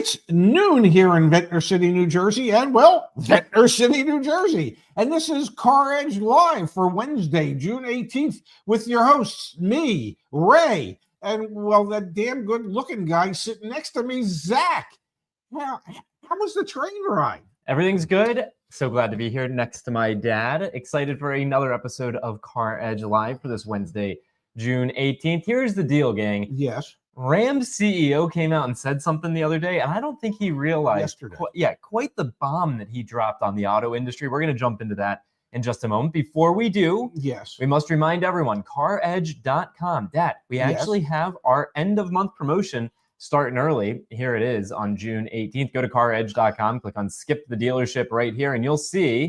It's noon here in Ventnor City, New Jersey, and well, Ventnor City, New Jersey. And this is CarEdge Live for Wednesday, June 18th, with your hosts, me, Ray, and well, that damn good looking guy sitting next to me, Zach. Well, how was the train ride? Everything's good. So glad to be here next to my dad. Excited for another episode of CarEdge Live for this Wednesday, June 18th. Here's the deal, gang. Yes. Ram's CEO came out and said something the other day, and I don't think he realized quite the bomb that he dropped on the auto industry. We're going to jump into that in just a moment. Before we do, yes, we must remind everyone, CarEdge.com. Dad, we actually have our end of month promotion starting early. Here it is on June 18th. Go to CarEdge.com, click on skip the dealership right here, and you'll see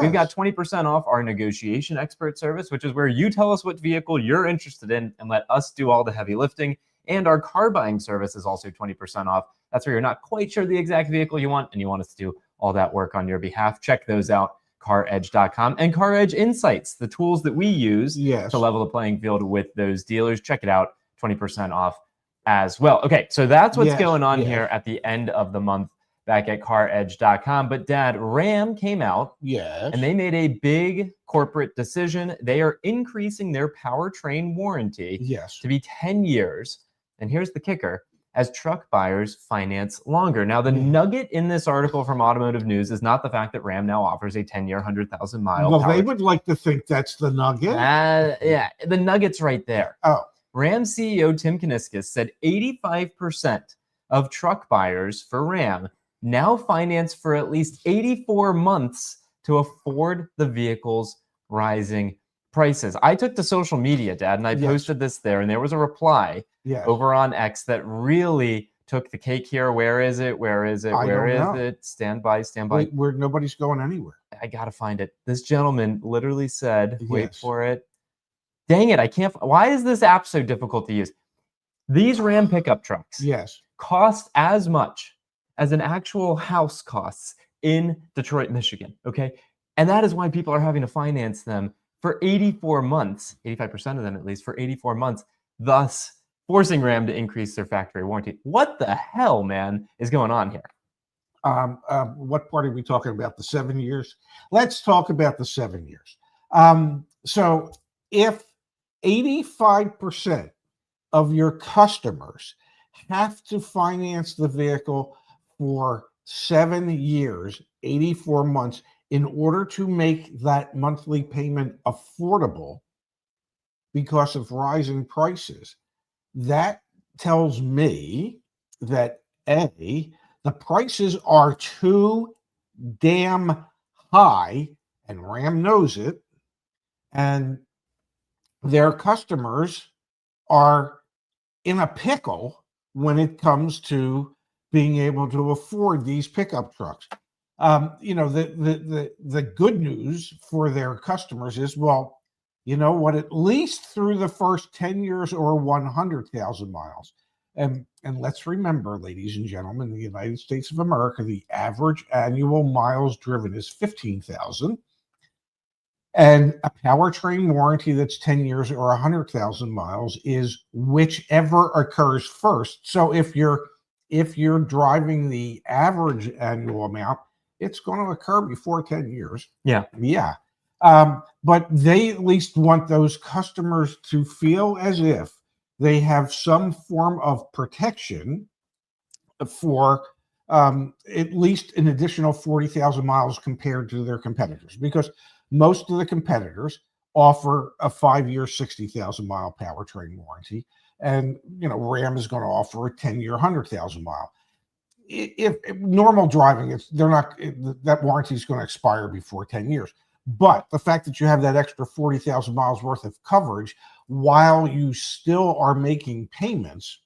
we've got 20% off our negotiation expert service, which is where you tell us what vehicle you're interested in and let us do all the heavy lifting. And our car buying service is also 20% off. That's where you're not quite sure the exact vehicle you want and you want us to do all that work on your behalf. Check those out, CarEdge.com. And CarEdge Insights, the tools that we use to level the playing field with those dealers. Check it out, 20% off as well. Okay, so that's what's going on here at the end of the month back at CarEdge.com. But Dad, Ram came out and they made a big corporate decision. They are increasing their powertrain warranty to be 10 years. And here's the kicker, as truck buyers finance longer. Now, the nugget in this article from Automotive News is not the fact that Ram now offers a 10-year, 100,000-mile Well, they would like to think that's the nugget. Yeah, the nugget's right there. Oh. Ram CEO Tim Kuniskis said 85% of truck buyers for Ram now finance for at least 84 months to afford the vehicle's rising prices. I took to social media, Dad, and I posted this there, and there was a reply over on X that really took the cake here. Where is it? Where is it? Where is it? Stand by, stand by. Where nobody's going anywhere. I got to find it. This gentleman literally said, wait for it. Dang it, I can't. Why is this app so difficult to use? These Ram pickup trucks cost as much as an actual house costs in Detroit, Michigan, okay? And that is why people are having to finance them for 84 months, 85% of them at least, for 84 months, thus forcing Ram to increase their factory warranty. What the hell, man, is going on here? What part are we talking about? The 7 years? Let's talk about the 7 years. So if 85% of your customers have to finance the vehicle for 7 years, 84 months, in order to make that monthly payment affordable because of rising prices, that tells me that A, the prices are too damn high, and Ram knows it, and their customers are in a pickle when it comes to being able to afford these pickup trucks. The good news for their customers is, well, you know what, at least through the first 10 years or 100,000 miles. And let's remember, ladies and gentlemen, in the United States of America, the average annual miles driven is 15,000. And a powertrain warranty that's 10 years or 100,000 miles is whichever occurs first. So if you're driving the average annual amount, it's going to occur before 10 years. Yeah. But they at least want those customers to feel as if they have some form of protection for at least an additional 40,000 miles compared to their competitors, because most of the competitors offer a 5-year, 60,000-mile powertrain warranty, and Ram is going to offer a 10-year, 100,000-mile. If normal driving, that warranty is going to expire before 10 years. But the fact that you have that extra 40,000 miles worth of coverage while you still are making payments,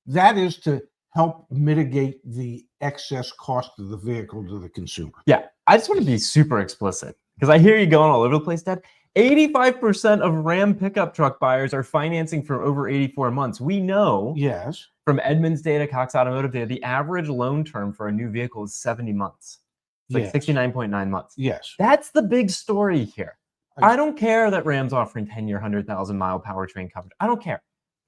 that is to help mitigate the excess cost of the vehicle to the consumer. Yeah, I just want to be super explicit because I hear you going all over the place, Dad. 85% of Ram pickup truck buyers are financing for over 84 months. We know from Edmunds data, Cox Automotive data, the average loan term for a new vehicle is 70 months. It's like 69.9 months. That's the big story here. I don't care that Ram's offering 10-year, 100,000-mile powertrain coverage. I don't care.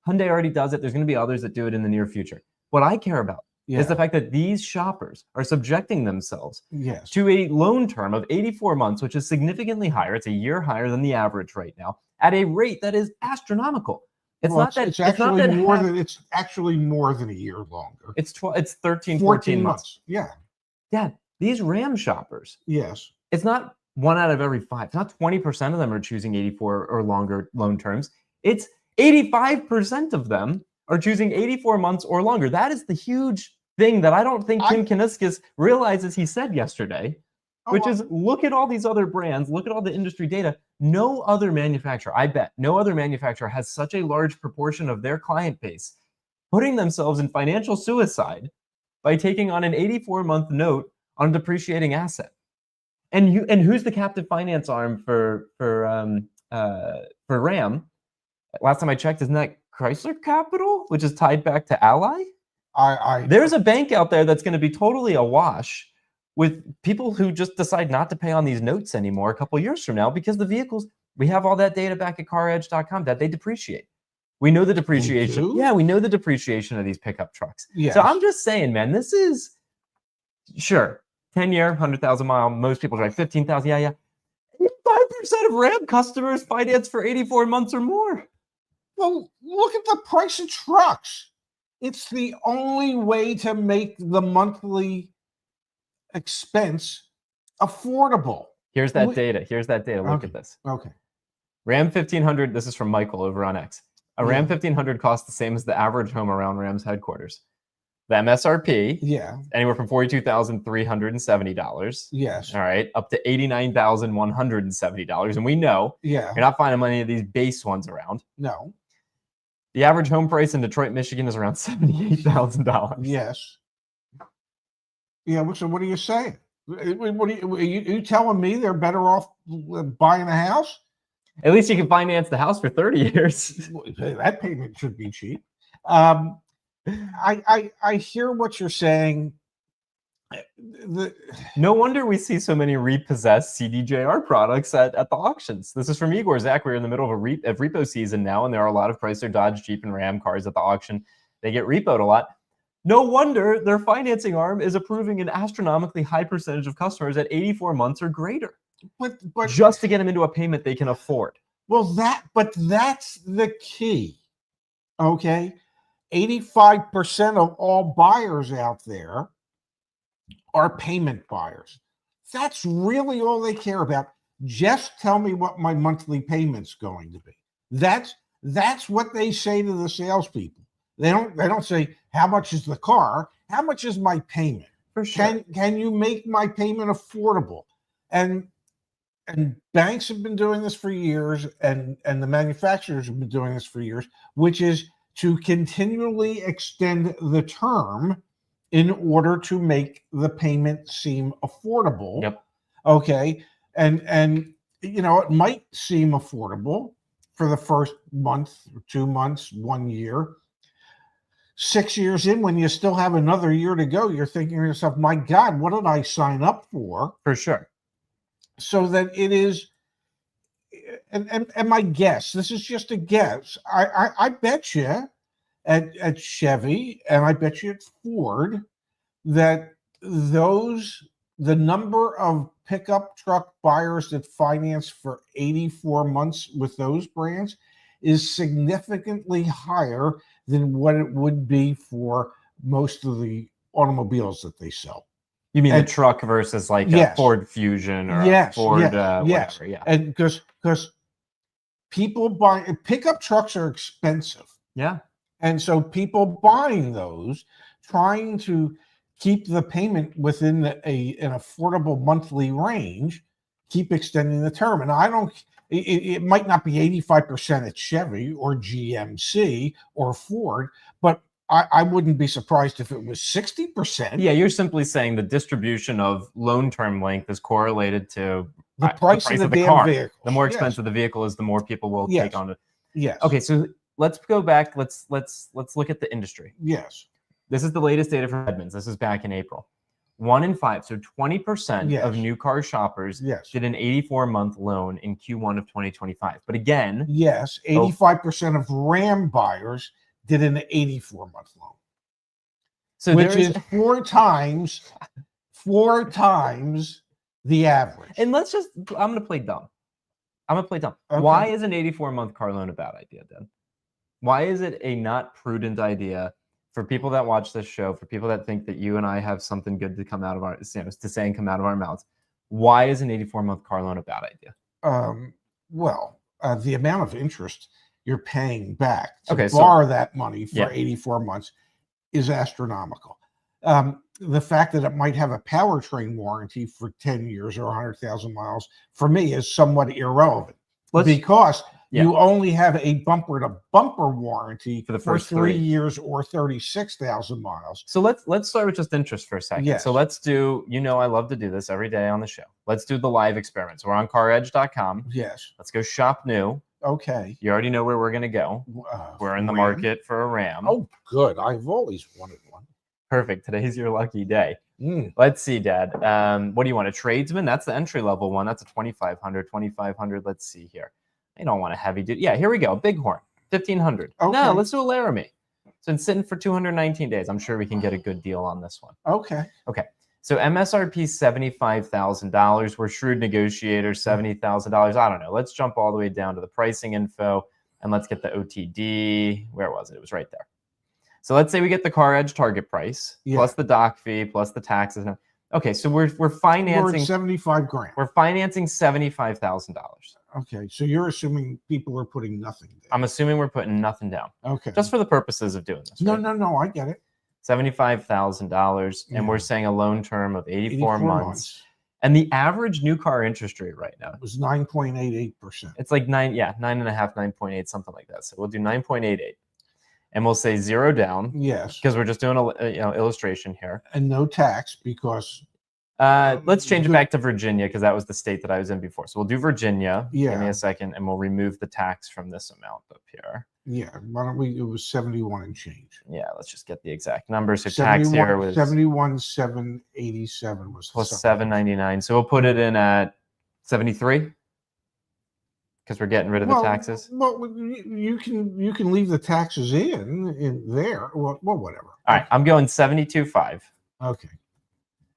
Hyundai already does it. There's going to be others that do it in the near future. What I care about is the fact that these shoppers are subjecting themselves Yes. to a loan term of 84 months, which is significantly higher. It's a year higher than the average right now, at a rate that is astronomical. It's It's actually more than a year longer. It's 13, 14 months. Yeah. Dad, these RAM shoppers. Yes. It's not 1 out of every 5. It's not 20% of them are choosing 84 or longer loan terms. It's 85% of them are choosing 84 months or longer. That is the huge thing that I don't think Tim Kuniskis realizes he said yesterday, which is look at all these other brands, look at all the industry data. No other manufacturer, I bet, no other manufacturer has such a large proportion of their client base putting themselves in financial suicide by taking on an 84-month note on a depreciating asset. And who's the captive finance arm for RAM? Last time I checked, isn't that Chrysler Capital, which is tied back to Ally? There's a bank out there that's going to be totally awash with people who just decide not to pay on these notes anymore a couple years from now because the vehicles, we have all that data back at CarEdge.com that they depreciate. We know the depreciation. Yeah, we know the depreciation of these pickup trucks. Yes. So I'm just saying, man, this is, sure, 10-year, 100,000 mile, most people drive 15,000, yeah. 5% of RAM customers finance for 84 months or more. Well, look at the price of trucks. It's the only way to make the monthly expense affordable. Here's that data. Look at this. Okay. Ram 1500, this is from Michael over on X. A Ram 1500 costs the same as the average home around Ram's headquarters. The MSRP, anywhere from $42,370. Yes. All right, up to $89,170. And we know you're not finding many of these base ones around. No. The average home price in Detroit, Michigan is around $78,000. Yes. Yeah, so what are you saying? What are you telling me they're better off buying a house? At least you can finance the house for 30 years. That payment should be cheap. I hear what you're saying. No wonder we see so many repossessed CDJR products at the auctions. This is from Igor. Zach, we're in the middle of repo season now, and there are a lot of Chrysler, Dodge, Jeep, and Ram cars at the auction. They get repoed a lot. No wonder their financing arm is approving an astronomically high percentage of customers at 84 months or greater. But just to get them into a payment they can afford. Well, that's the key. Okay. 85% of all buyers out there are payment buyers. That's really all they care about. Just tell me what my monthly payment's going to be. That's what they say to the salespeople. They don't say how much is the car, how much is my payment. For sure. Can you make my payment affordable? And banks have been doing this for years, and the manufacturers have been doing this for years, which is to continually extend the term in order to make the payment seem affordable. Yep. Okay. And it might seem affordable for the first month, 2 months, 1 year. 6 years in, when you still have another year to go, you're thinking to yourself, my God, what did I sign up for? For sure. So that it is, and my guess, this is just a guess, I bet you at Chevy, and I bet you at Ford, that the number of pickup truck buyers that finance for 84 months with those brands is significantly higher than what it would be for most of the automobiles that they sell. You mean the truck versus like a Ford Fusion or a Ford whatever? Yeah. And because people buy pickup trucks are expensive. Yeah. And so people buying those, trying to keep the payment within an affordable monthly range, keep extending the term. And it might not be 85% at Chevy or GMC or Ford, but I wouldn't be surprised if it was 60%. Yeah, you're simply saying the distribution of loan term length is correlated to the price of the damn car. vehicle. The more expensive the vehicle is, the more people will take on it. Yes. Okay, so let's go back. Let's look at the industry. Yes. This is the latest data from Edmunds. This is back in April. 1 in 5, so 20% of new car shoppers did an 84-month loan in Q1 of 2025. But again, 85% of RAM buyers did an 84-month loan. So which there's is four times the average. and let's just I'm gonna play dumb. Okay. Why is an 84-month car loan a bad idea, Dan? Why is it a not prudent idea for people that watch this show, for people that think that you and I have something good to come out of our, to say and come out of our mouths? Why is an 84-month car loan a bad idea? Well, the amount of interest you're paying back to Okay, borrow that money for yeah. 84 months is astronomical. The fact that it might have a powertrain warranty for 10 years or 100,000 miles, for me, is somewhat irrelevant because you only have a bumper-to-bumper warranty for the first 3 years or 36,000 miles. So let's start with just interest for a second. Yes. So let's do, I love to do this every day on the show. Let's do the live experiment. So we're on CarEdge.com. Yes. Let's go shop new. Okay. You already know where we're going to go. We're in the market for a Ram. Oh, good. I've always wanted one. Perfect. Today's your lucky day. Let's see, Dad. What do you want? A tradesman? That's the entry level one. That's a 2,500. Let's see here. I don't want a heavy duty. Yeah, here we go. Bighorn, 1,500. Okay. No, let's do a Laramie. So it's sitting for 219 days. I'm sure we can get a good deal on this one. Okay. So MSRP $75,000. We're shrewd negotiators, $70,000. I don't know. Let's jump all the way down to the pricing info and let's get the OTD. Where was it? It was right there. So let's say we get the CarEdge target price plus the doc fee plus the taxes. Okay, so we're financing 75 grand. We're financing $75,000. Okay, so you're assuming people are putting nothing down. I'm assuming we're putting nothing down. Okay. Just for the purposes of doing this. No, right? no, I get it. $75,000, and we're saying a loan term of 84 months. And the average new car interest rate right now was 9.88%. It's like 9.5, 9.8, something like that. So we'll do 9.88, and we'll say 0 down. Yes. Because we're just doing a illustration here. And no tax because. Let's change it back to Virginia because that was the state that I was in before. So we'll do Virginia. Yeah. Give me a second, and we'll remove the tax from this amount up here. Yeah. Why don't we? It was 71 and change. Yeah. Let's just get the exact number. So tax here was 71,787 was plus 799. So we'll put it in at 73 because we're getting rid of the taxes. Well, you can leave the taxes in there. Well, whatever. All right. I'm going 72.5. Okay.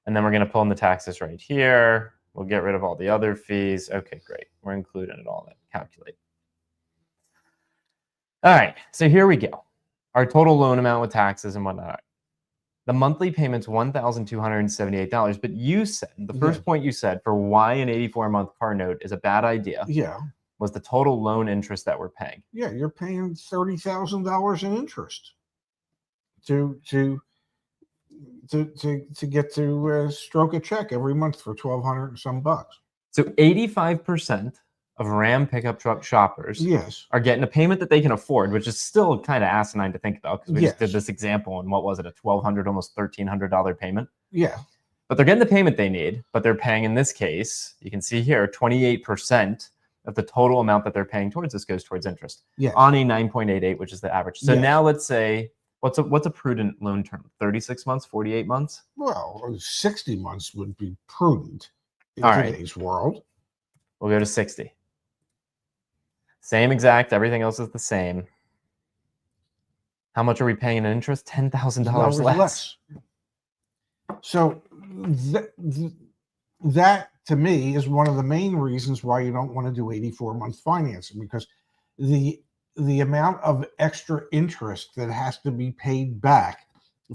And then we're going to pull in the taxes right here. We'll get rid of all the other fees. Okay, great. We're including it all in. Calculate. All right, so here we go. Our total loan amount with taxes and whatnot. The monthly payment's $1,278. But you said, the first point you said for why an 84-month car note is a bad idea was the total loan interest that we're paying. Yeah, you're paying $30,000 in interest to get to stroke a check every month for $1,200 and some bucks. So 85% of Ram pickup truck shoppers are getting a payment that they can afford, which is still kind of asinine to think about because we just did this example and what was it, a $1,200, almost $1,300 payment? Yeah. But they're getting the payment they need, but they're paying, in this case, you can see here, 28% of the total amount that they're paying towards this goes towards interest on a 9.88, which is the average. So now let's say, what's a prudent loan term? 36 months, 48 months? Well, 60 months would be prudent in today's world. We'll go to 60. Same exact, everything else is the same. How much are we paying in interest? $10,000 less. So that to me is one of the main reasons why you don't want to do 84-month financing, because the amount of extra interest that has to be paid back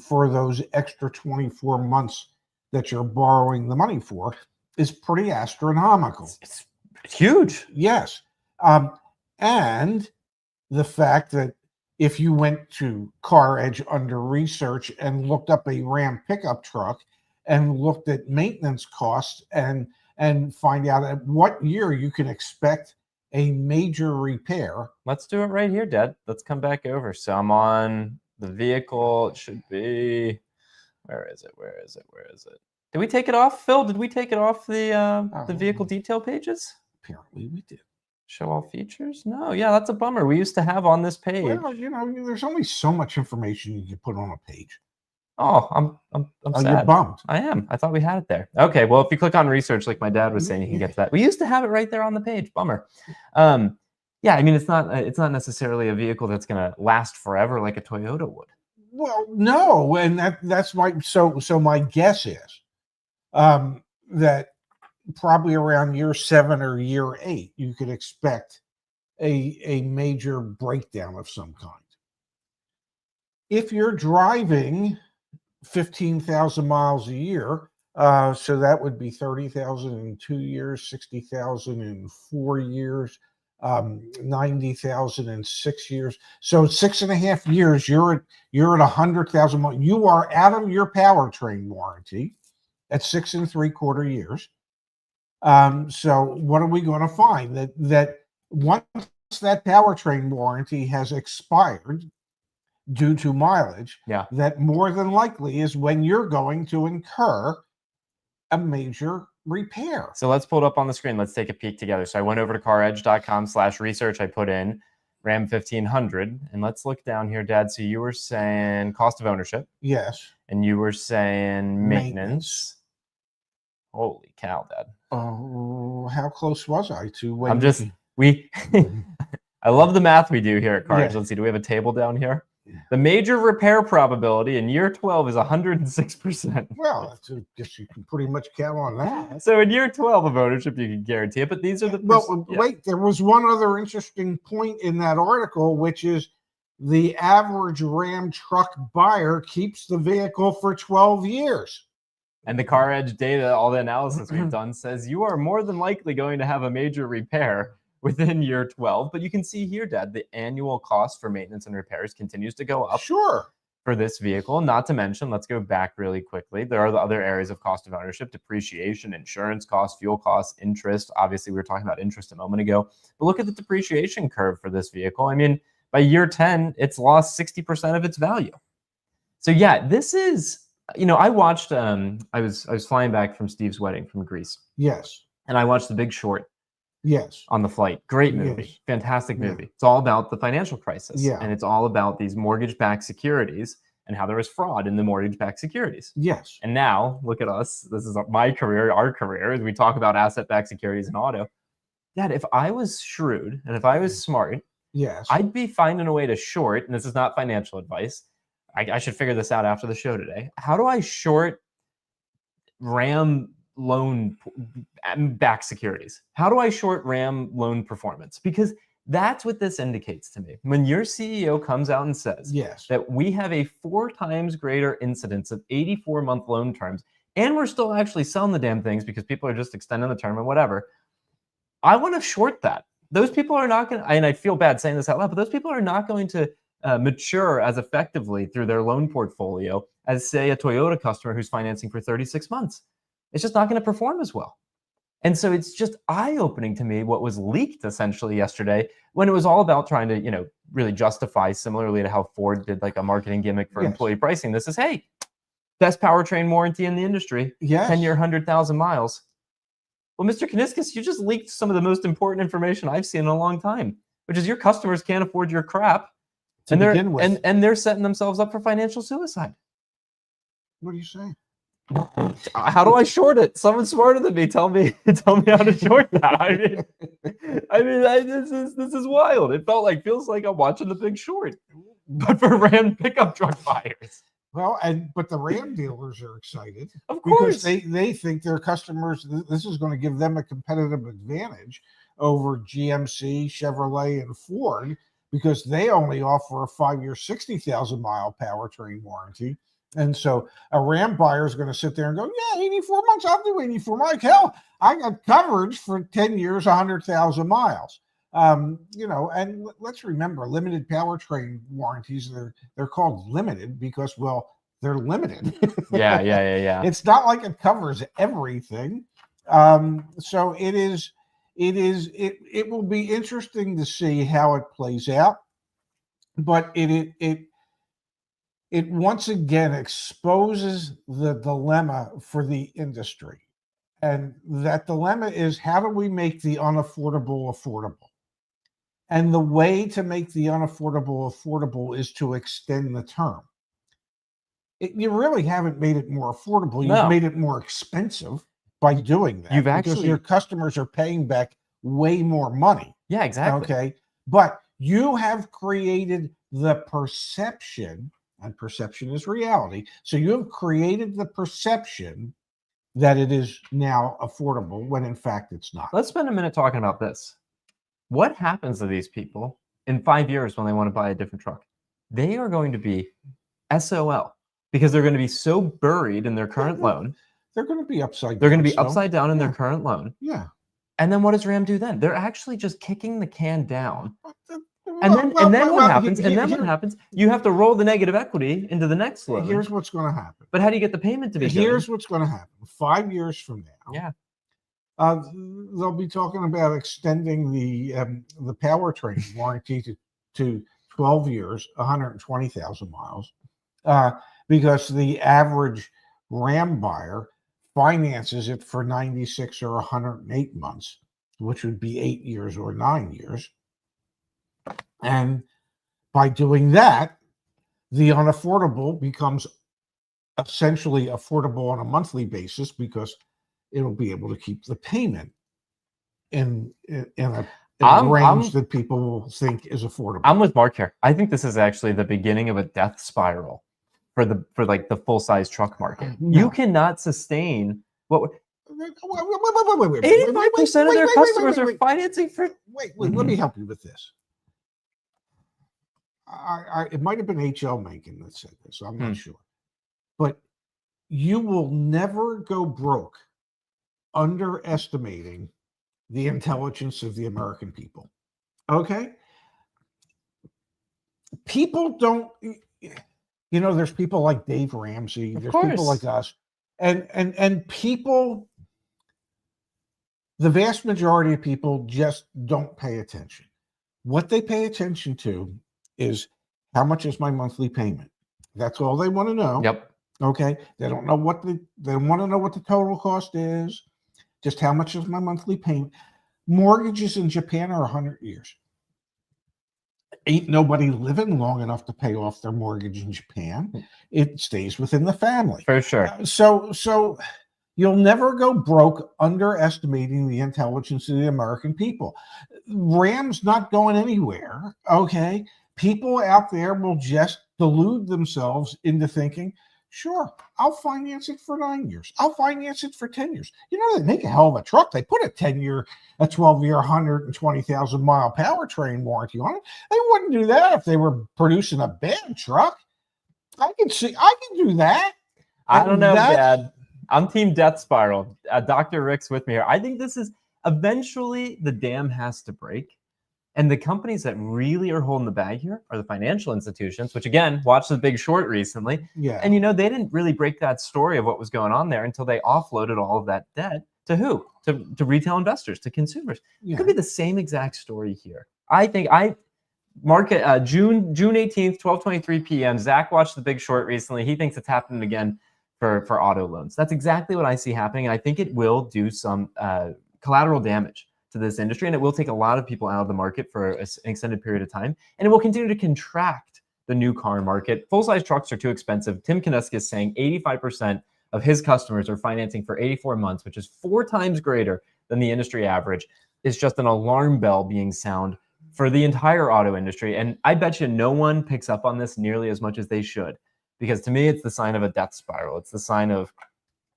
for those extra 24 months that you're borrowing the money for is pretty astronomical. It's huge. Yes. And the fact that if you went to CarEdge under research and looked up a Ram pickup truck and looked at maintenance costs and find out at what year you can expect a major repair. Let's do it right here, Dad. Let's come back over. So I'm on the vehicle. It should be, where is it? Did we take it off, Phil? Did we take it off the vehicle detail pages? Apparently we did. Show all features? No, yeah, that's a bummer. We used to have on this page. Well, there's only so much information you can put on a page. Oh, I'm sad. You're bummed. I am. I thought we had it there. Okay, well, if you click on research, like my dad was saying, you can get to that. We used to have it right there on the page. Bummer. Yeah, I mean, it's not necessarily a vehicle that's going to last forever like a Toyota would. Well, no, and that's my so my guess is that probably around year 7 or year 8, you could expect a major breakdown of some kind. If you're driving 15,000 miles a year, so that would be 30,000 in 2 years, 60,000 in 4 years, 90,000 in 6 years. So 6.5 years, you're at 100,000 miles. You are out of your powertrain warranty at 6.75 years. So what are we going to find? That once that powertrain warranty has expired due to mileage, Yeah. that more than likely is when you're going to incur a major repair. So let's pull it up on the screen. Let's take a peek together. So I went over to caredge.com/research. I put in Ram 1500, and let's look down here, Dad. So you were saying cost of ownership. Yes. And you were saying maintenance. Holy cow, Dad. Oh, how close was I to when I'm just, I love the math we do here at CarEdge. Yeah. Let's see, do we have a table down here? The major repair probability in year 12 is 106%. Well, I guess you can pretty much count on that. So in year 12 of ownership, you can guarantee it, but these are the... Wait, there was one other interesting point in that article, which is the average Ram truck buyer keeps the vehicle for 12 years. And the CarEdge data, all the analysis we've done says you are more than likely going to have a major repair within year 12. But you can see here, Dad, the annual cost for maintenance and repairs continues to go up. Sure. For this vehicle. Not to mention, let's go back really quickly. There are the other areas of cost of ownership: depreciation, insurance costs, fuel costs, interest. Obviously, we were talking about interest a moment ago. But look at the depreciation curve for this vehicle. I mean, by year 10, it's lost 60% of its value. So yeah, this is, you know, I watched, I was flying back from Steve's wedding from Greece. Yes. And I watched The Big Short. Yes. On the flight. Great movie. Yes. Fantastic movie. Yeah. It's all about the financial crisis. Yeah. And it's all about these mortgage-backed securities and how there was fraud in the mortgage-backed securities. Yes. And now, look at us. This is my career, our career, as we talk about asset-backed securities and auto. Dad, if I was shrewd and if I was smart, yes, I'd be finding a way to short, and this is not financial advice. I should figure this out after the show today. How do I short Ram loan back securities? How do I short Ram loan performance? Because that's what this indicates to me. When your CEO comes out and says yes, that we have a 4 times greater incidence of 84-month loan terms, and we're still actually selling the damn things because people are just extending the term and whatever, I want to short that. Those people are not going to, and I feel bad saying this out loud, but those people are not going to mature as effectively through their loan portfolio as, say, a Toyota customer who's financing for 36 months. It's just not going to perform as well. And so it's just eye-opening to me what was leaked essentially yesterday, when it was all about trying to, you know, really justify, similarly to how Ford did like a marketing gimmick for employee pricing. This is, hey, best powertrain warranty in the industry, 10-year, 100,000 miles. Well, Mr. Kaniskis, you just leaked some of the most important information I've seen in a long time, which is your customers can't afford your crap, and they're setting themselves up for financial suicide. What are you saying? How do I short it? Someone smarter than me, tell me how to short that. This is wild. It feels like I'm watching The Big Short, but for Ram pickup truck buyers. Well, but the Ram dealers are excited, of course, because they think their customers, this is going to give them a competitive advantage over GMC, Chevrolet, and Ford, because they only offer a 5-year, 60,000 mile powertrain warranty. And so a Ram buyer is going to sit there and go, yeah, 84 months, I'll do 84 months. Hell, I got coverage for 10 years, 100,000 miles. You know, and let's remember, limited powertrain warranties, they're called limited because, well, they're limited. Yeah. It's not like it covers everything. So it will be interesting to see how it plays out. But it once again exposes the dilemma for the industry. And that dilemma is, how do we make the unaffordable affordable? And the way to make the unaffordable affordable is to extend the term. You really haven't made it more affordable. You've made it more expensive by doing that. Because your customers are paying back way more money. Yeah, exactly. Okay. But you have created the perception, and perception is reality. So you have created the perception that it is now affordable when in fact it's not. Let's spend a minute talking about this. What happens to these people in 5 years when they want to buy a different truck? They are going to be SOL because they're going to be so buried in their current loan. They're going to be upside down. They're going to be upside down in their current loan. Yeah. And then what does Ram do then? They're actually just kicking the can down. And then what happens? You have to roll the negative equity into the next loan. Here's what's going to happen. But how do you get the payment to be Here's what's going to happen. 5 years from now. Yeah. They'll be talking about extending the powertrain warranty to 12 years, 120,000 miles, because the average Ram buyer finances it for 96 or 108 months, which would be 8 years or 9 years. And by doing that, the unaffordable becomes essentially affordable on a monthly basis because it'll be able to keep the payment in a range that people will think is affordable. I'm with Mark here. I think this is actually the beginning of a death spiral for the full-size truck market. No. You cannot sustain what 85% of their customers are financing for. Wait, let me help you with this. It might have been H.L. Mencken that said this. I'm not sure, but you will never go broke underestimating the intelligence of the American people. Okay? People don't, there's people like Dave Ramsey, there's people like us, and people, the vast majority of people just don't pay attention. What they pay attention to is how much is my monthly payment. That's all they want to know. Yep. Okay. They don't know they want to know what the total cost is. Just how much is my monthly payment. Mortgages in Japan are 100 years. Ain't nobody living long enough to pay off their mortgage in Japan. It stays within the family. For sure. So you'll never go broke underestimating the intelligence of the American people. Ram's not going anywhere. Okay. People out there will just delude themselves into thinking, sure, I'll finance it for 9 years. I'll finance it for 10 years. They make a hell of a truck. They put a 10-year, a 12-year, 120,000 mile powertrain warranty on it. They wouldn't do that if they were producing a bad truck. I can do that. I don't know, Dad. I'm team death spiral. Dr. Rick's with me here. I think this is eventually the dam has to break. And the companies that really are holding the bag here are the financial institutions, which again, watched The Big Short recently. Yeah. And they didn't really break that story of what was going on there until they offloaded all of that debt to who? To retail investors, to consumers. Yeah. It could be the same exact story here. I think June 18th, 12:23 p.m. Zach watched The Big Short recently. He thinks it's happening again for auto loans. That's exactly what I see happening. And I think it will do some collateral damage to this industry, and it will take a lot of people out of the market for an extended period of time, and it will continue to contract the new car market. Full-size trucks are too expensive. Tim Kaneska is saying 85% of his customers are financing for 84 months, which is 4 times greater than the industry average. It's just an alarm bell being sound for the entire auto industry, and I bet you no one picks up on this nearly as much as they should, because to me, it's the sign of a death spiral. It's the sign of,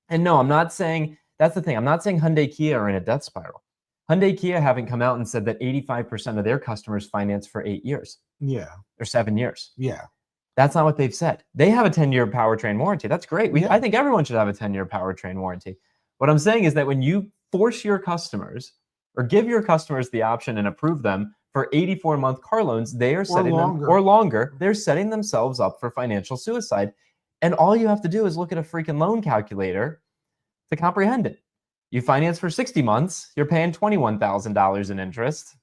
and no, I'm not saying, that's the thing, I'm not saying Hyundai Kia are in a death spiral. Hyundai Kia haven't come out and said that 85% of their customers finance for 8 years. Yeah. Or 7 years. Yeah. That's not what they've said. They have a 10-year powertrain warranty. That's great. I think everyone should have a 10-year powertrain warranty. What I'm saying is that when you force your customers or give your customers the option and approve them for 84-month car loans, they are setting them, or longer, they're setting themselves up for financial suicide. And all you have to do is look at a freaking loan calculator to comprehend it. You finance for 60 months, you're paying $21,000 in interest.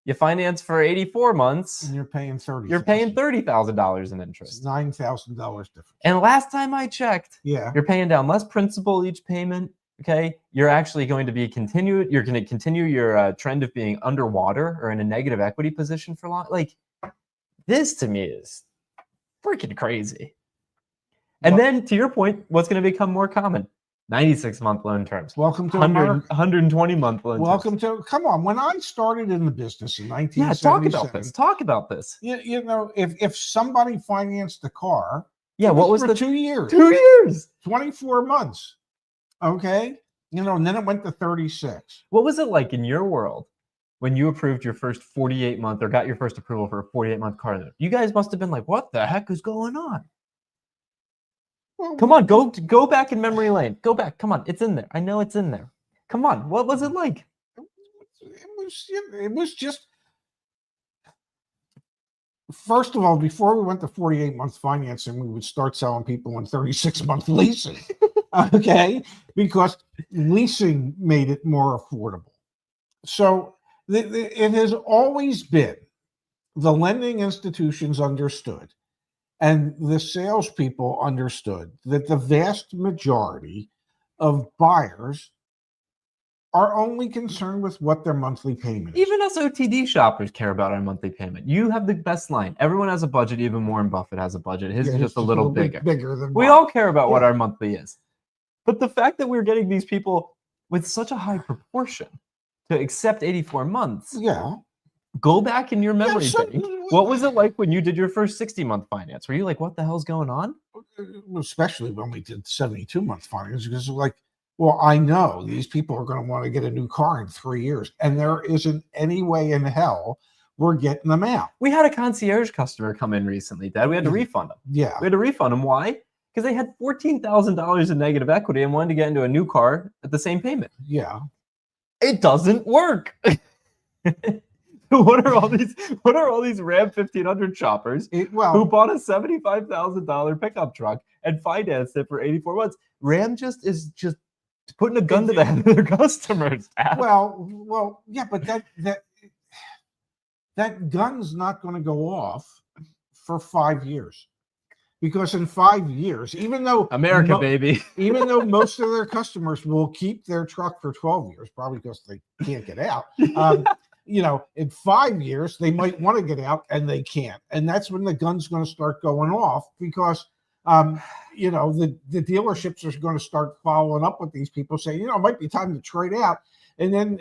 You finance for 84 months, and you're paying $30,000. You're paying $30,000 in interest. It's $9,000 difference. And last time I checked, yeah, you're paying down less principal each payment. Okay, you're actually going to be continued. You're going to continue your trend of being underwater or in a negative equity position for long. Like, this to me is freaking crazy. And then, to your point, what's going to become more common? 96-month loan terms. Welcome to 100, America. 120-month loan Welcome terms. come on. When I started in the business in Yeah, talk 1977, about this. Talk about this. you know, if somebody financed a car, Yeah, what was for the 2 years? 2 years. 24 months. Okay. You know, and then it went to 36. What was it like in your world when you approved your first 48-month or got your first approval for a 48-month car loan? You guys must have been like, what the heck is going on? Well, Come on, go back in memory lane. Go back. Come on, it's in there. I know it's in there. Come on, what was it like? It was just, first of all, before we went to 48-month financing, we would start selling people on 36-month leasing. Okay, because leasing made it more affordable. So it has always been, the lending institutions understood and the salespeople understood that the vast majority of buyers are only concerned with what their monthly payment is. Even us OTD shoppers care about our monthly payment. You have the best line. Everyone has a budget. Even Warren Buffett has a budget. His is just a little bigger. Bigger than we mine. all care about what our monthly is. But the fact that we're getting these people with such a high proportion to accept 84 months. Yeah. Go back in your memory so, bank. What was it like when you did your first 60-month finance? Were you like, what the hell's going on? Especially when we did 72-month finance, because like, well, I know these people are going to want to get a new car in 3 years, and there isn't any way in hell we're getting them out. We had a concierge customer come in recently, Dad. We had to refund them. Yeah. We had to refund them. Why? Because they had $14,000 in negative equity and wanted to get into a new car at the same payment. Yeah. It doesn't work. What are all these Ram 1500 shoppers who bought a $75,000 pickup truck and financed it for 84 months? Ram is just putting a gun to the head of their customers. Well, yeah, but that gun's not going to go off for 5 years, because in 5 years, even though baby, even though most of their customers will keep their truck for 12 years, probably because they can't get out. You know, in 5 years, they might want to get out and they can't. And that's when the gun's going to start going off, because, you know, the dealerships are going to start following up with these people saying, you know, it might be time to trade out. And then,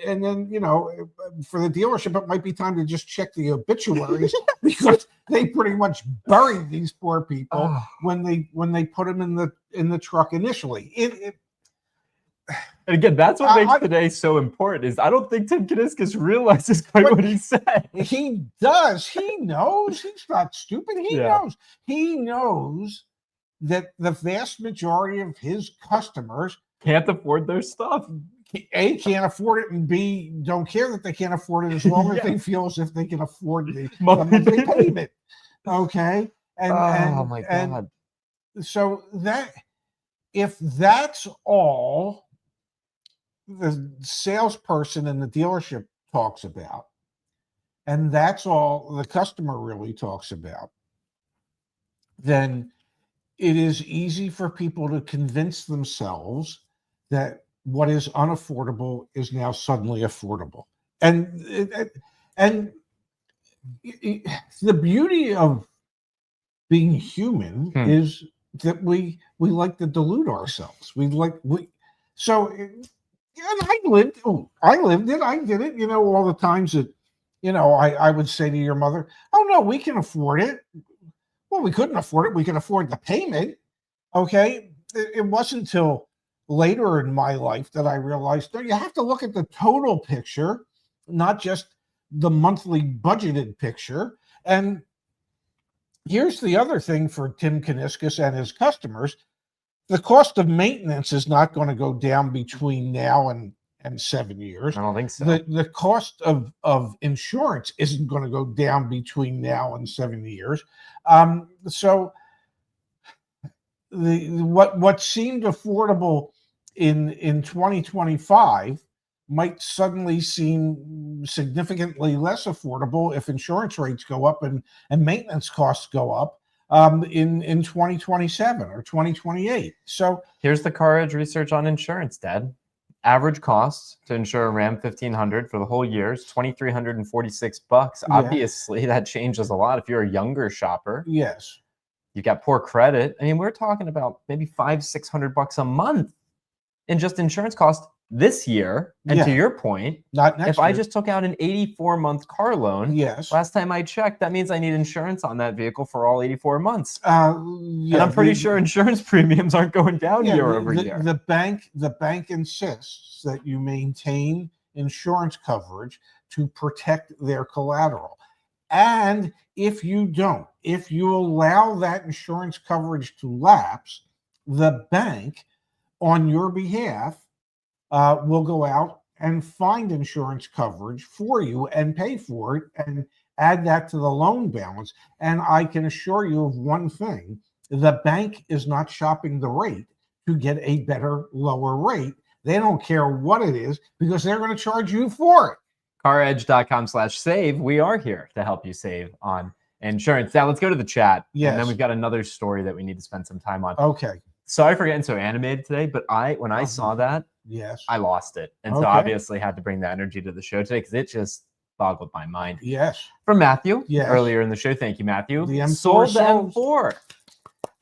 you know, for the dealership, it might be time to just check the obituaries because they pretty much buried these poor people when they put them in the truck initially. And again, that's what makes today so important. Is I don't think Tim Kuniskis realizes quite what he said. He does. He knows. He's not stupid. He knows. He knows that the vast majority of his customers can't afford their stuff. A, can't afford it, and B, don't care that they can't afford it as long as they feel as if they can afford the monthly payment. Okay. Oh my God. And so that, if that's all the salesperson in the dealership talks about, and that's all the customer really talks about, then it is easy for people to convince themselves that what is unaffordable is now suddenly affordable. And the beauty of being human is that we like to delude ourselves. So. And I lived it. I did it. You know, all the times that, you know, I would say to your mother, "Oh no, we can afford it." Well, we couldn't afford it. We can afford the payment. Okay. It wasn't until later in my life that I realized, no, you have to look at the total picture, not just the monthly budgeted picture. And here's the other thing for Tim Kuniskis and his customers. The cost of maintenance is not going to go down between now and 7 years. I don't think so. The cost of insurance isn't going to go down between now and 7 years. So what seemed affordable in 2025 might suddenly seem significantly less affordable if insurance rates go up and maintenance costs go up in 2027 or 2028. So here's the CarEdge research on insurance, Dad. Average cost to insure a Ram 1500 for the whole year is $2,346. Obviously, that changes a lot if you're a younger shopper. Yes. You got poor credit. I mean, we're talking about maybe $500-600 a month in just insurance costs this year. And to your point, not next if year. I just took out an 84-month car loan, yes, last time I checked, that means I need insurance on that vehicle for all 84 months. Yeah, and I'm pretty sure insurance premiums aren't going down year over year. The bank insists that you maintain insurance coverage to protect their collateral. And if you don't, if you allow that insurance coverage to lapse, the bank on your behalf will go out and find insurance coverage for you and pay for it and add that to the loan balance. And I can assure you of one thing: the bank is not shopping the rate to get a better, lower rate. They don't care what it is because they're going to charge you for it. CarEdge.com/save. We are here to help you save on insurance. Now let's go to the chat. Yes. And then we've got another story that we need to spend some time on. Okay. Sorry for getting so animated today, but when I saw that, yes, I lost it. And so obviously had to bring the energy to the show today because it just boggled my mind. Yes. From Matthew yes. earlier in the show. Thank you, Matthew. The M4 sold the M4.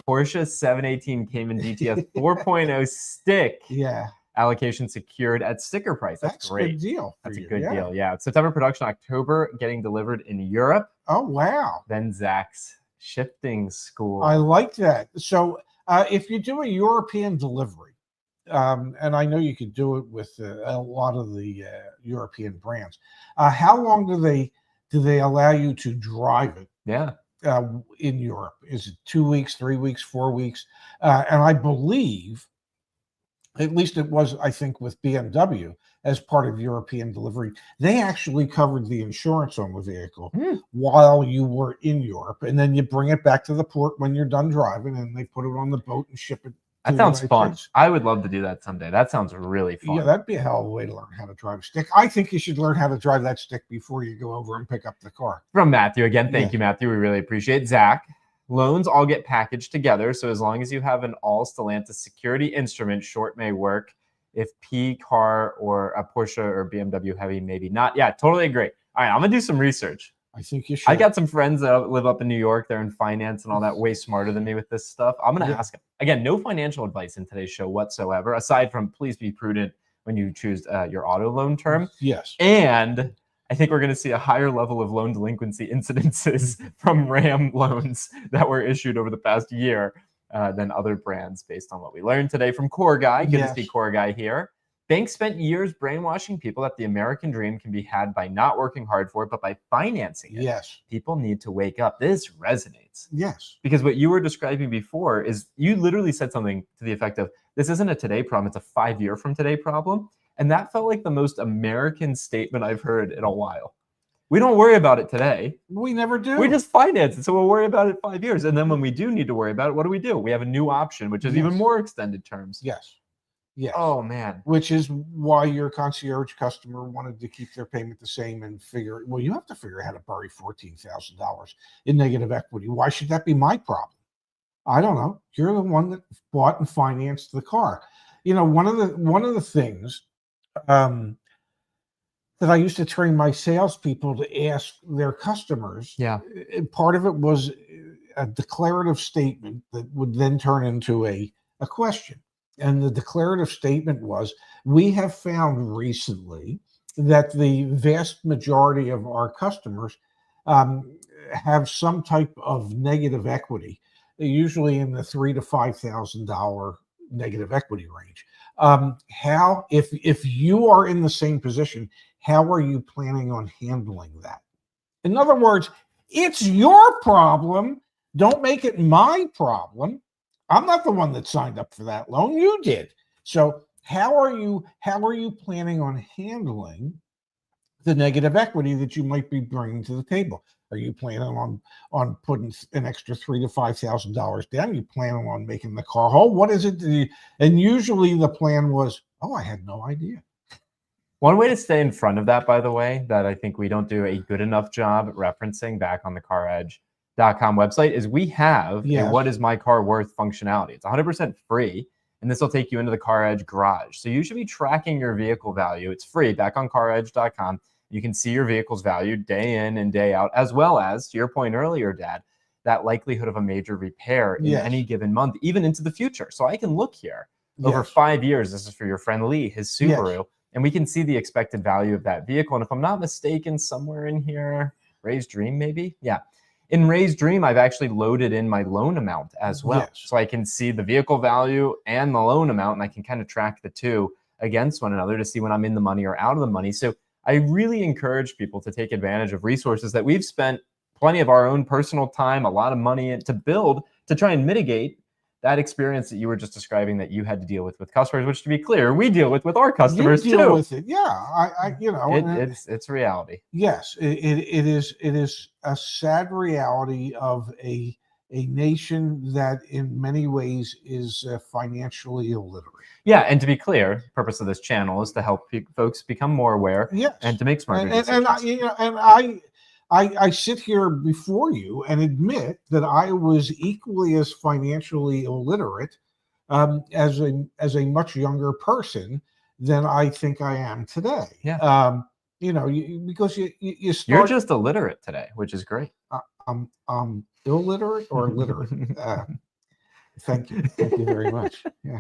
Porsche 718 Cayman GTS 4.0 stick. Yeah. Allocation secured at sticker price. That's great. A good deal. That's a good deal. Yeah. September production, October, getting delivered in Europe. Oh, wow. Then Zach's shifting school. I like that. So if you do a European delivery, and I know you could do it with a lot of the European brands, how long do they allow you to drive it? Yeah. In Europe, is it 2 weeks, 3 weeks, 4 weeks? And I believe, at least it was, I think, with BMW as part of European delivery, they actually covered the insurance on the vehicle while you were in Europe, and then you bring it back to the port when you're done driving, and they put it on the boat and ship it. That sounds fun. I would love to do that someday. That sounds really fun. Yeah, that'd be a hell of a way to learn how to drive a stick. I think you should learn how to drive that stick before you go over and pick up the car. From Matthew again. Thank you, Matthew. We really appreciate it. Zach, loans all get packaged together. So as long as you have an all Stellantis security instrument, short may work. If P car or a Porsche or BMW heavy, maybe not. Yeah, totally agree. All right, I'm going to do some research. I think you should. I got some friends that live up in New York. They're in finance and all that, way smarter than me with this stuff. I'm going to ask them. Again, no financial advice in today's show whatsoever, aside from please be prudent when you choose your auto loan term. Yes. And I think we're going to see a higher level of loan delinquency incidences from RAM loans that were issued over the past year than other brands based on what we learned today from Core Guy. Good to see Core Guy here. Banks spent years brainwashing people that the American dream can be had by not working hard for it, but by financing it. Yes. People need to wake up. This resonates. Yes. Because what you were describing before is you literally said something to the effect of, this isn't a today problem, it's a 5-year from today problem. And that felt like the most American statement I've heard in a while. We don't worry about it today. We never do. We just finance it. So we'll worry about it 5 years. And then when we do need to worry about it, what do? We have a new option, which is even more extended terms. Yes. Yes. Oh, man. Which is why your concierge customer wanted to keep their payment the same and figure, well, you have to figure out how to bury $14,000 in negative equity. Why should that be my problem? I don't know. You're the one that bought and financed the car. You know, one of the things that I used to train my salespeople to ask their customers. Yeah. Part of it was a declarative statement that would then turn into a question. And the declarative statement was, we have found recently that the vast majority of our customers have some type of negative equity, usually in the $3,000 to $5,000 negative equity range. How, if you are in the same position, how are you planning on handling that? In other words, it's your problem. Don't make it my problem. I'm not the one that signed up for that loan. You did. So how are you planning on handling the negative equity that you might be bringing to the table? Are you planning on putting an extra $3,000 to $5,000 down? Are you planning on making the car whole? What is it? And usually the plan was, oh, I had no idea. One way to stay in front of that, by the way, that I think we don't do a good enough job referencing back on the CarEdge.com website is we have a what is my car worth functionality. It's 100% free, and this will take you into the CarEdge garage. So you should be tracking your vehicle value. It's free back on CarEdge.com. You can see your vehicle's value day in and day out, as well as, to your point earlier, Dad, that likelihood of a major repair in any given month, even into the future. So I can look here. Over Yes. 5 years, this is for your friend Lee, his Subaru. Yes. And we can see the expected value of that vehicle. And if I'm not mistaken, somewhere in here, Ray's Dream, maybe? Yeah. In Ray's Dream, I've actually loaded in my loan amount as well. Yes. So I can see the vehicle value and the loan amount, and I can kind of track the two against one another to see when I'm in the money or out of the money. So I really encourage people to take advantage of resources that we've spent plenty of our own personal time, a lot of money to build to try and mitigate that experience that you were just describing that you had to deal with customers, which, to be clear, we deal with our customers you deal too. with it. Yeah. I you know, It's reality. yes, it is a sad reality of a nation that in many ways is financially illiterate. Yeah, and to be clear, the purpose of this channel is to help folks become more aware, Yes, and to make smarter decisions. I sit here before you and admit that I was equally as financially illiterate as a much younger person than I think I am today. Yeah. Because you start. You're just illiterate today, which is great. I'm illiterate or literate. Thank you very much. Yeah.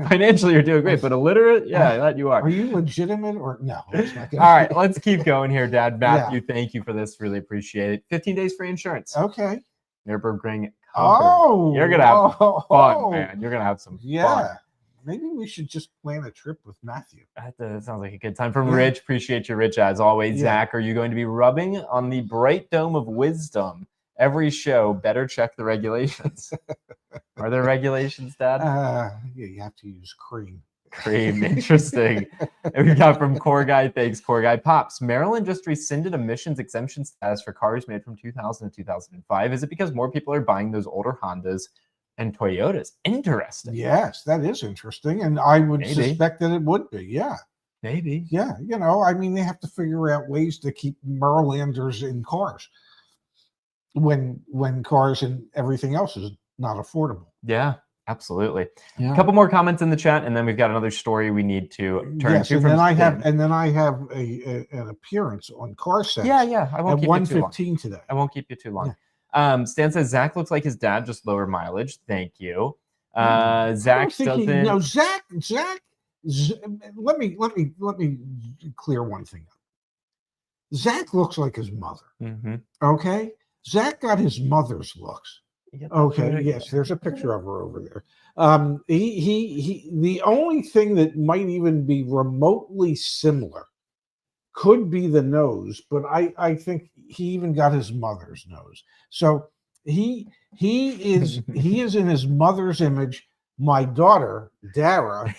Financially, you're doing great, but illiterate, that you are. Are you legitimate or no? All right, let's keep going here, Dad. Matthew, thank you for this. Really appreciate it. 15 days free insurance. Okay. Nürburgring. Oh, you're gonna have fun, man. You're gonna have some fun. Maybe we should just plan a trip with Matthew. That sounds like a good time. From Rich, appreciate you, Rich, as always. Zach, are you going to be rubbing on the bright dome of wisdom every show? Better check the regulations. Are there regulations, Dad? You have to use cream. Cream, interesting. And we got from Core Guy, thanks, Core Guy. Pops, Maryland just rescinded emissions exemption status for cars made from 2000 to 2005. Is it because more people are buying those older Hondas and Toyotas? Interesting. Yes, that is interesting. And I would suspect that it would be. Yeah. Maybe. Yeah. I mean, they have to figure out ways to keep Marylanders in cars when cars and everything else is not affordable. Yeah, absolutely. Yeah. A couple more comments in the chat, and then we've got another story we need to turn to. And then I have an appearance on Car Sense. Yeah. I won't at keep 1:15 today. I won't keep you too long. Yeah. Stan says Zach looks like his dad, just lower mileage. Thank you. Zach doesn't. No, Zach. Let me clear one thing up. Zach looks like his mother. Mm-hmm. Okay. Zach got his mother's looks. Okay. Yes, there's a picture of her over there. He the only thing that might even be remotely similar could be the nose, but I think he even got his mother's nose. So he is in his mother's image. My daughter, Dara,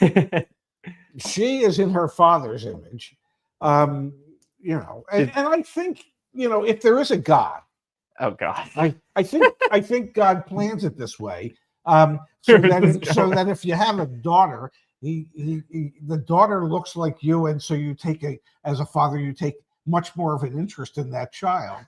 she is in her father's image. And I think, if there is a God. Oh God! I think God plans it this way, so that if you have a daughter, the daughter looks like you, and so as a father, you take much more of an interest in that child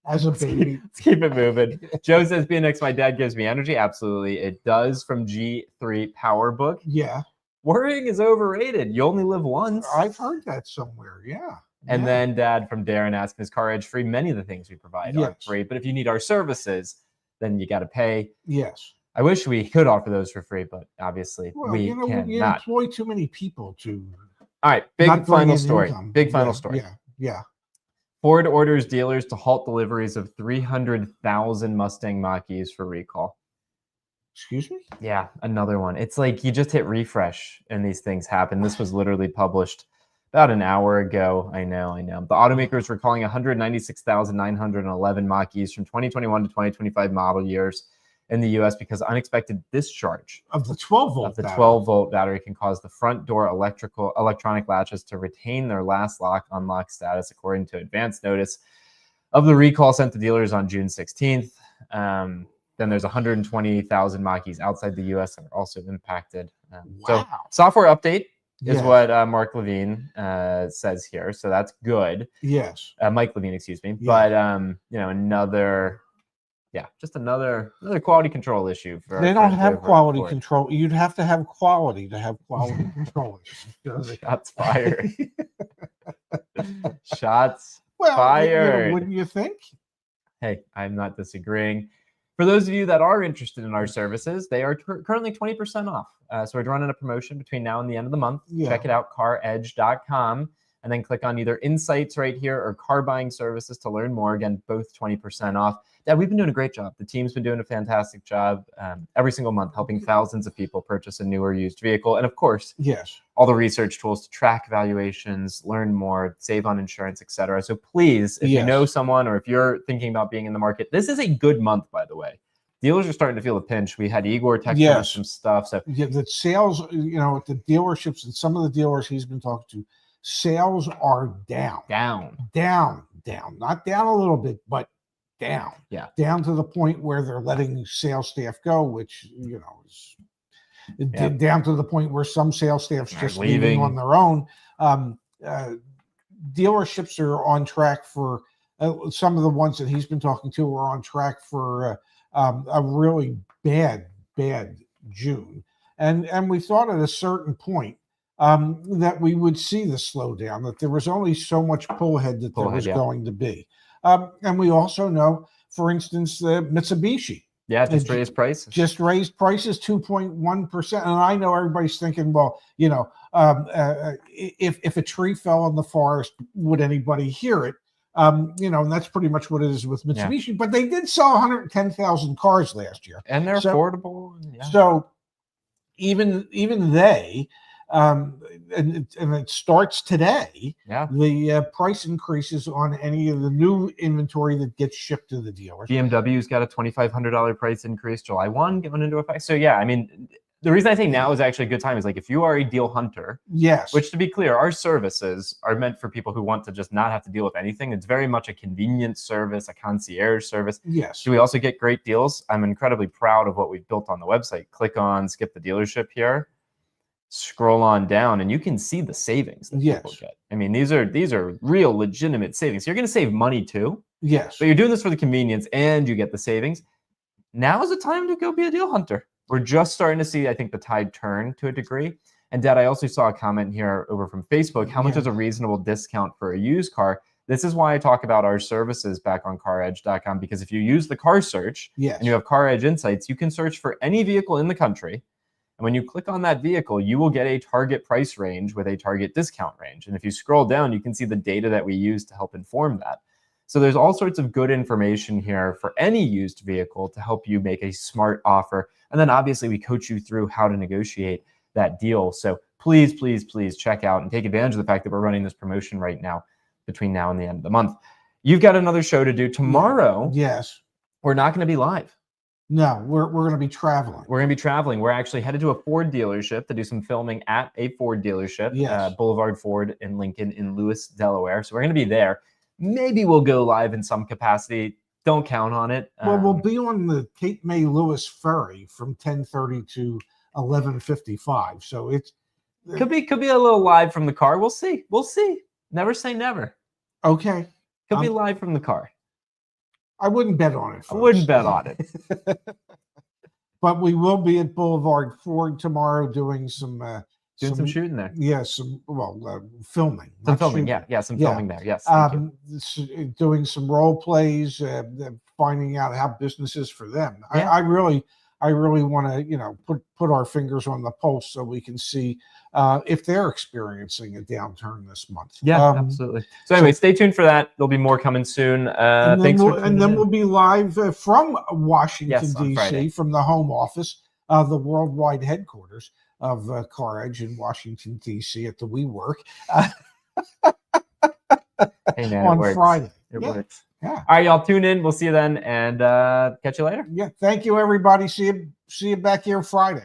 as a baby. Let's keep it moving. Joe says, "BNX, my dad gives me energy." Absolutely, it does. From G3 Power Book. Yeah, worrying is overrated. You only live once. I've heard that somewhere. Yeah. And then Dad from Darren asking, is CarEdge free? Many of the things we provide are free, but if you need our services, then you got to pay. Yes. I wish we could offer those for free, but obviously we cannot. You employ too many people to. All right, big final story. Income. Big final story. Yeah. Ford orders dealers to halt deliveries of 300,000 Mustang Mach-E's for recall. Excuse me? Yeah, another one. It's like you just hit refresh and these things happen. This was literally published about an hour ago. I know. The automakers were calling 196,911 Mach-E's from 2021 to 2025 model years in the U.S. because unexpected discharge of the 12-volt 12-volt battery can cause the front door electronic latches to retain their last unlock status, according to advance notice of the recall sent to dealers on June 16th. Then there's 120,000 Mach-E's outside the U.S. that are also impacted. So software update is what Mark Levine says here. So that's good. Yes. Mike Levine, excuse me. Yeah. But, just another quality control issue. They don't have quality control. You'd have to have quality to have quality control. Shots fired. Shots fired. Wouldn't you think? Hey, I'm not disagreeing. For those of you that are interested in our services, they are currently 20% off So we're running a promotion between now and the end of the month. Yeah. Check it out, CarEdge.com. And then click on either Insights right here or Car Buying Services to learn more. Again, both 20% off. Dad, we've been doing a great job. The team's been doing a fantastic job every single month, helping thousands of people purchase a new or used vehicle. And of course, yes, all the research tools to track valuations, learn more, save on insurance, etc. So please, if you know someone or if you're thinking about being in the market, this is a good month, by the way. Dealers are starting to feel the pinch. We had Igor texting us some stuff. So yeah, the sales, at the dealerships and some of the dealers he's been talking to, sales are down, not down a little bit, but down, down to the point where they're letting sales staff go, which is down to the point where some sales staff's just leaving on their own. Dealerships are on track for some of the ones that he's been talking to are on track for a really bad June, and we thought at a certain point that we would see the slowdown, that there was only so much pull ahead that there was going to be. And we also know, for instance, the Mitsubishi. Just raised prices. Just raised prices 2.1%. And I know everybody's thinking, well, if a tree fell in the forest, would anybody hear it? And that's pretty much what it is with Mitsubishi. Yeah. But they did sell 110,000 cars last year. And they're affordable. Yeah. So even they, and it starts today. Yeah. The price increases on any of the new inventory that gets shipped to the dealers. BMW's got a $2,500 price increase July 1 going into effect. So yeah, I mean, the reason I think now is actually a good time is like if you are a deal hunter, which to be clear, our services are meant for people who want to just not have to deal with anything. It's very much a convenience service, a concierge service. Yes. Do we also get great deals? I'm incredibly proud of what we've built on the website. Click on skip the dealership here. Scroll on down and you can see the savings that people get. I mean, these are real legitimate savings. You're going to save money too. Yes. But you're doing this for the convenience and you get the savings. Now is the time to go be a deal hunter. We're just starting to see, I think, the tide turn to a degree. And Dad, I also saw a comment here over from Facebook. How much is a reasonable discount for a used car? This is why I talk about our services back on CarEdge.com, because if you use the car search and you have CarEdge Insights, you can search for any vehicle in the country. And when you click on that vehicle, you will get a target price range with a target discount range. And if you scroll down, you can see the data that we use to help inform that. So there's all sorts of good information here for any used vehicle to help you make a smart offer. And then obviously we coach you through how to negotiate that deal. So please, please, please check out and take advantage of the fact that we're running this promotion right now between now and the end of the month. You've got another show to do tomorrow. Yes. We're not going to be live. No, we're going to be traveling. We're going to be traveling. We're actually headed to a Ford dealership to do some filming at a Ford dealership, Boulevard Ford in Lincoln in Lewis, Delaware. So we're going to be there. Maybe we'll go live in some capacity. Don't count on it. Well, we'll be on the Cape May Lewis ferry from 10:30 to 11:55. So it could be a little live from the car. We'll see. We'll see. Never say never. Okay. Could be live from the car. I wouldn't bet on it. Folks. I wouldn't bet on it. But we will be at Boulevard Ford tomorrow doing some shooting there. Yes, filming. Some filming, some filming there. Yes. Doing some role plays, finding out how business is for them. Yeah. I really want to, put our fingers on the pulse so we can see if they're experiencing a downturn this month. Yeah, absolutely. So anyway, stay tuned for that. There'll be more coming soon. And then we'll be live from Washington, D.C., from the home office, the worldwide headquarters of CarEdge in Washington, D.C. at the WeWork on Friday. It works. Yeah. All right, y'all, tune in. We'll see you then, and catch you later. Yeah. Thank you, everybody. See you back here Friday.